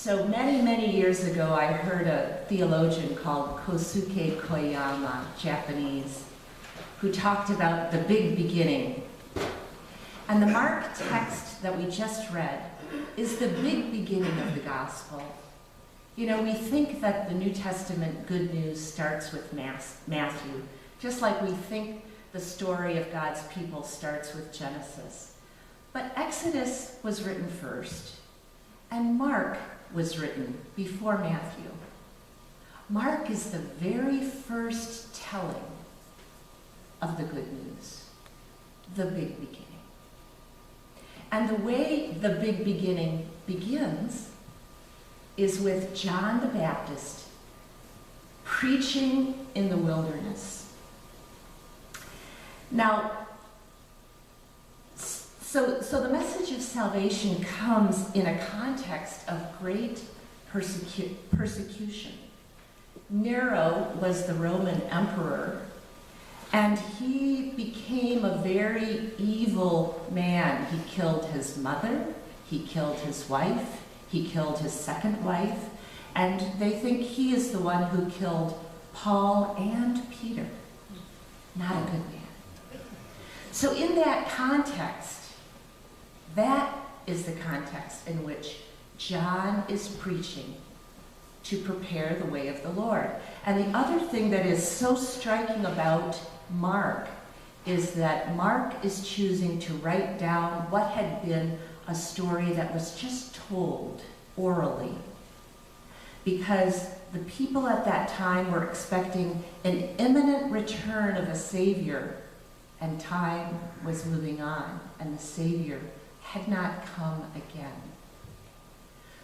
So many, many years ago, I heard a theologian called Kosuke Koyama, Japanese, who talked about the big beginning. And the Mark text that we just read is the big beginning of the gospel. You know, we think that the New Testament good news starts with Matthew, just like we think the story of God's people starts with Genesis. But Exodus was written first, and Mark was written before Matthew. Mark is the very first telling of the good news, the big beginning. And the way the big beginning begins is with John the Baptist preaching in the wilderness. Now, so the message of salvation comes in a context of great persecution. Nero was the Roman emperor, and he became a very evil man. He killed his mother, he killed his wife, he killed his second wife, and they think he is the one who killed Paul and Peter. Not a good man. So in that context, that is the context in which John is preaching to prepare the way of the Lord. And the other thing that is so striking about Mark is that Mark is choosing to write down what had been a story that was just told orally, because the people at that time were expecting an imminent return of a Savior, and time was moving on, and the Savior had not come again.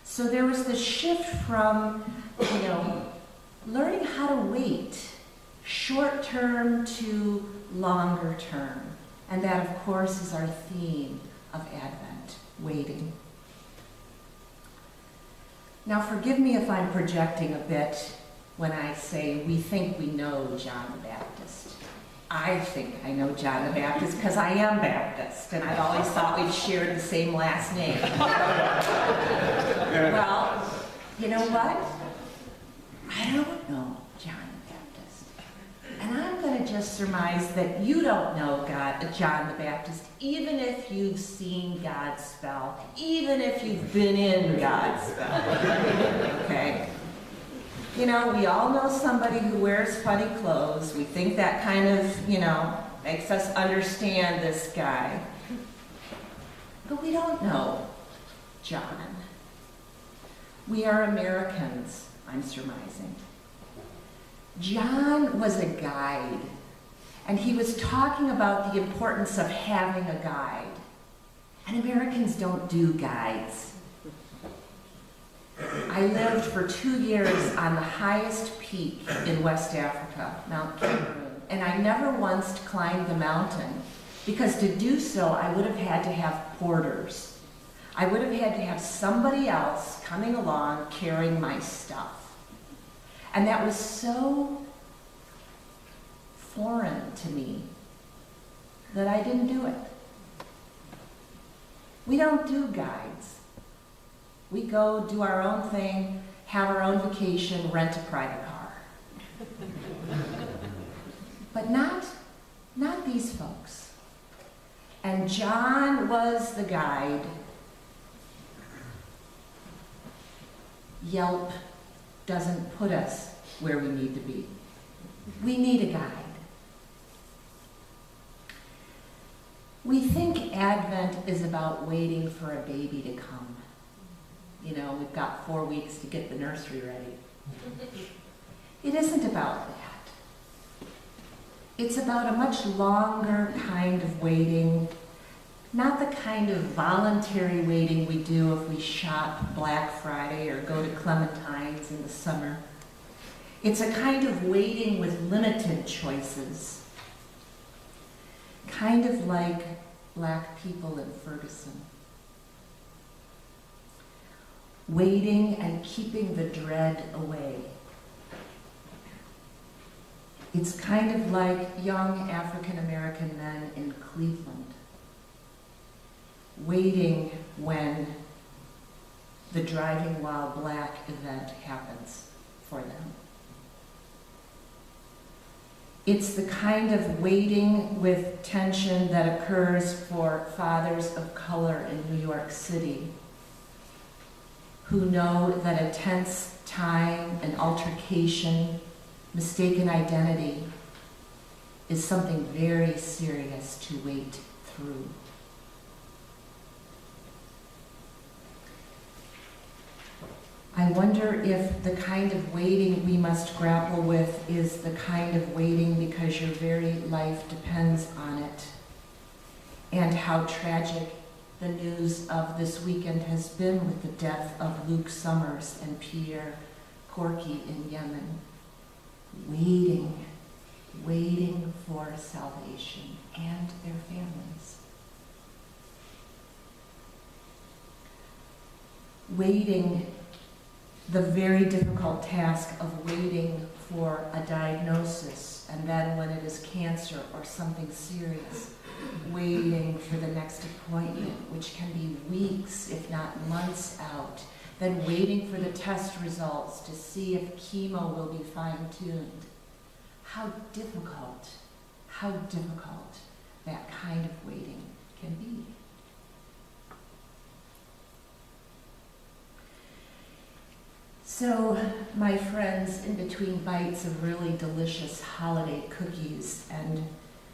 So there was this shift from, learning how to wait, short term to longer term. And that, of course, is our theme of Advent, waiting. Now, forgive me if I'm projecting a bit when I say we think we know John the Baptist. I think I know John the Baptist because I am Baptist, and I've always thought we've shared the same last name. Well, you know what? I don't know John the Baptist. And I'm going to just surmise that you don't know John the Baptist, even if you've seen God's spell, even if you've been in God's spell. Okay? You know, we all know somebody who wears funny clothes. We think that kind of, makes us understand this guy. But we don't know John. We are Americans, I'm surmising. John was a guide, and he was talking about the importance of having a guide. And Americans don't do guides. I lived for 2 years on the highest peak in West Africa, Mount Cameroon, and I never once climbed the mountain, because to do so I would have had to have porters. I would have had to have somebody else coming along carrying my stuff. And that was so foreign to me that I didn't do it. We don't do guides. We go do our own thing, have our own vacation, rent a private car. But not these folks. And John was the guide. Yelp doesn't put us where we need to be. We need a guide. We think Advent is about waiting for a baby to come. We've got 4 weeks to get the nursery ready. It isn't about that. It's about a much longer kind of waiting, not the kind of voluntary waiting we do if we shop Black Friday or go to Clementine's in the summer. It's a kind of waiting with limited choices, kind of like Black people in Ferguson. Waiting and keeping the dread away. It's kind of like young African American men in Cleveland, waiting when the driving while black event happens for them. It's the kind of waiting with tension that occurs for fathers of color in New York City who know that a tense time, an altercation, mistaken identity is something very serious to wait through. I wonder if the kind of waiting we must grapple with is the kind of waiting because your very life depends on it, and how tragic the news of this weekend has been with the death of Luke Summers and Pierre Corky in Yemen. Waiting for salvation and their families. Waiting, the very difficult task of waiting for a diagnosis, and then when it is cancer or something serious, waiting for the next appointment, which can be weeks, if not months out, then waiting for the test results to see if chemo will be fine-tuned. How difficult that kind of waiting can be. So, my friends, in between bites of really delicious holiday cookies and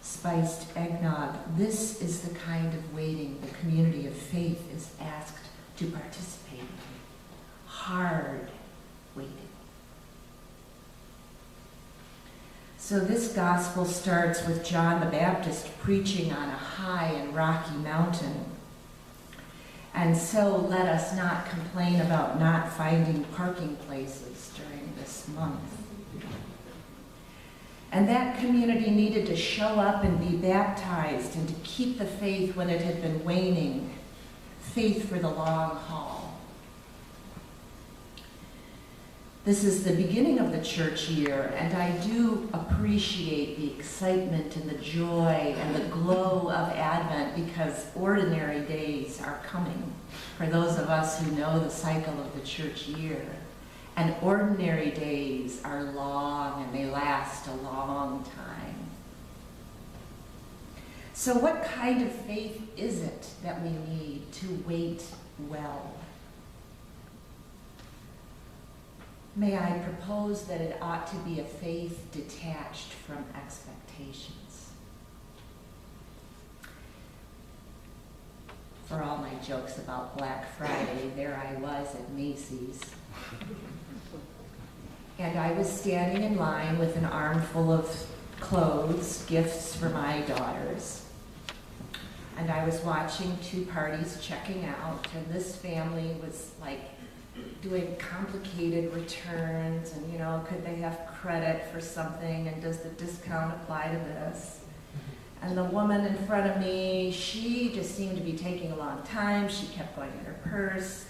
spiced eggnog, this is the kind of waiting the community of faith is asked to participate in. Hard waiting. So this gospel starts with John the Baptist preaching on a high and rocky mountain. And so let us not complain about not finding parking places during this month. And that community needed to show up and be baptized and to keep the faith when it had been waning, faith for the long haul. This is the beginning of the church year, and I do appreciate the excitement and the joy and the glow of Advent because ordinary days are coming for those of us who know the cycle of the church year. And ordinary days are long and they last a long time. So what kind of faith is it that we need to wait well? May I propose that it ought to be a faith detached from expectations. For all my jokes about Black Friday, there I was at Macy's. And I was standing in line with an armful of clothes, gifts for my daughters. And I was watching two parties checking out, and this family was like doing complicated returns, and could they have credit for something, and does the discount apply to this? And the woman in front of me, she just seemed to be taking a long time. She kept going in her purse.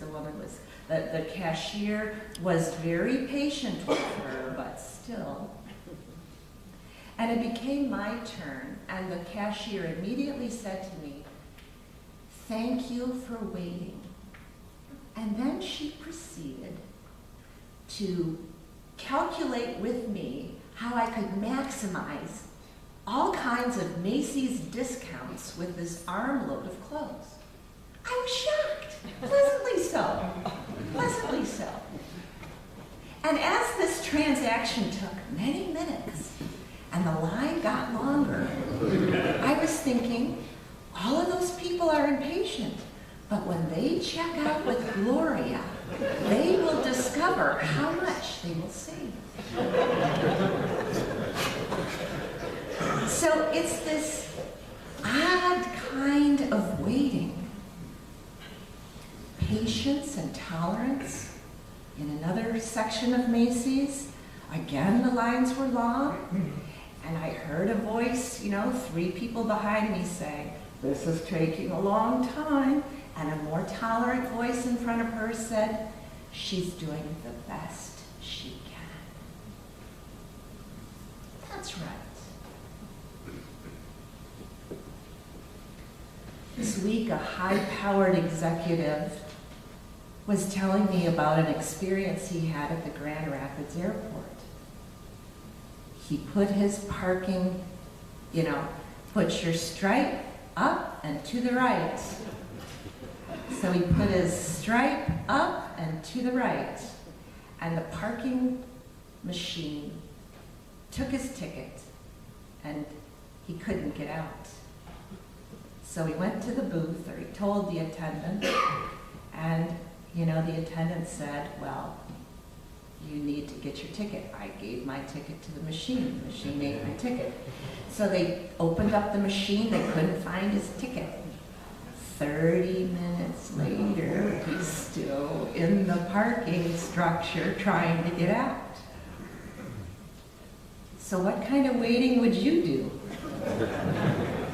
The cashier was very patient with her, but still. And it became my turn, and the cashier immediately said to me, "Thank you for waiting." And then she proceeded to calculate with me how I could maximize all kinds of Macy's discounts with this armload of clothes. I was shocked, pleasantly so. And as this transaction took many minutes and the line got longer, I was thinking, all of those people are impatient. But when they check out with Gloria, they will discover how much they will save. So it's this odd kind of waiting. Patience and tolerance. In another section of Macy's, again the lines were long, and I heard a voice, 3 people behind me say, "This is taking a long time." And a more tolerant voice in front of her said, "She's doing the best she can." That's right. This week, a high-powered executive was telling me about an experience he had at the Grand Rapids Airport. He put his parking, put your stripe up and to the right. So he put his stripe up and to the right. And the parking machine took his ticket and he couldn't get out. So he went to the booth, or he told the attendant, and the attendant said, well, you need to get your ticket. I gave my ticket to the machine. The machine made my ticket. So they opened up the machine. They couldn't find his ticket. 30 minutes later, he's still in the parking structure trying to get out. So what kind of waiting would you do?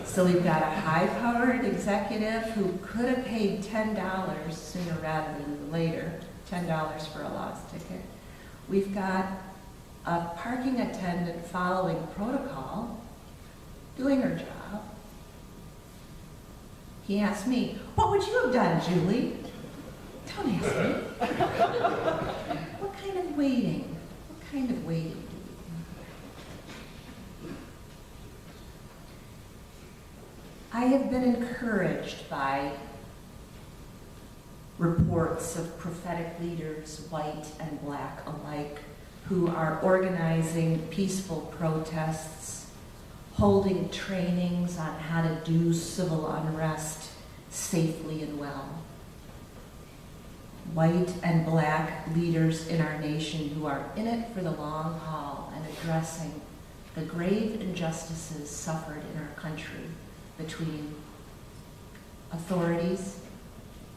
So we've got a high-powered executive who could have paid $10 sooner rather than later, $10 for a lost ticket. We've got a parking attendant following protocol, doing her job. He asked me, what would you have done, Julie? Don't ask me. What kind of waiting? What kind of waiting do we do? I have been encouraged by reports of prophetic leaders, white and black alike, who are organizing peaceful protests, holding trainings on how to do civil unrest safely and well. White and black leaders in our nation who are in it for the long haul and addressing the grave injustices suffered in our country between authorities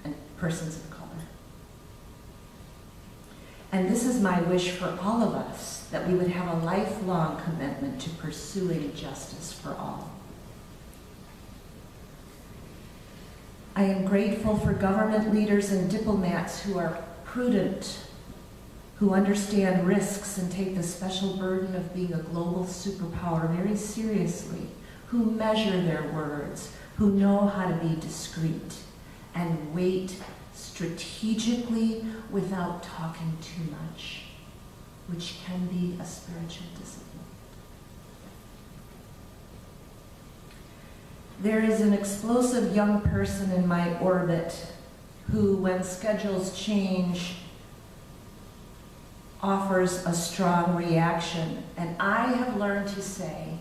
and persons of color. And this is my wish for all of us, that we would have a lifelong commitment to pursuing justice for all. I am grateful for government leaders and diplomats who are prudent, who understand risks and take the special burden of being a global superpower very seriously, who measure their words, who know how to be discreet and wait strategically without talking too much, which can be a spiritual discipline. There is an explosive young person in my orbit who, when schedules change, offers a strong reaction. And I have learned to say,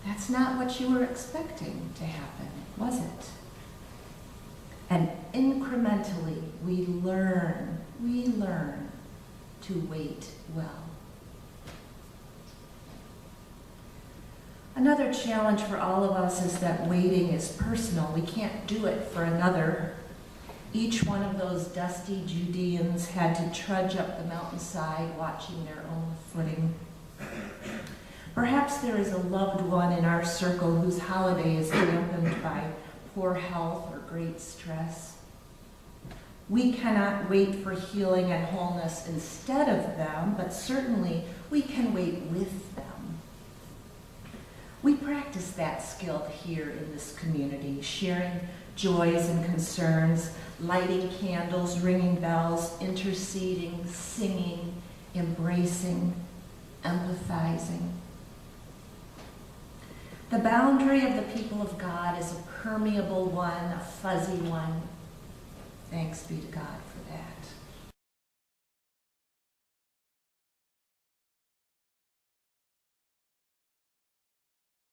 that's not what you were expecting to happen, was it? And incrementally, we learn to wait well. Another challenge for all of us is that waiting is personal. We can't do it for another. Each one of those dusty Judeans had to trudge up the mountainside, watching their own footing. Perhaps there is a loved one in our circle whose holiday is dampened by poor health or great stress. We cannot wait for healing and wholeness instead of them, but certainly we can wait with them. We practice that skill here in this community, sharing joys and concerns, lighting candles, ringing bells, interceding, singing, embracing, empathizing. The boundary of the people of God is a permeable one, a fuzzy one. Thanks be to God for that.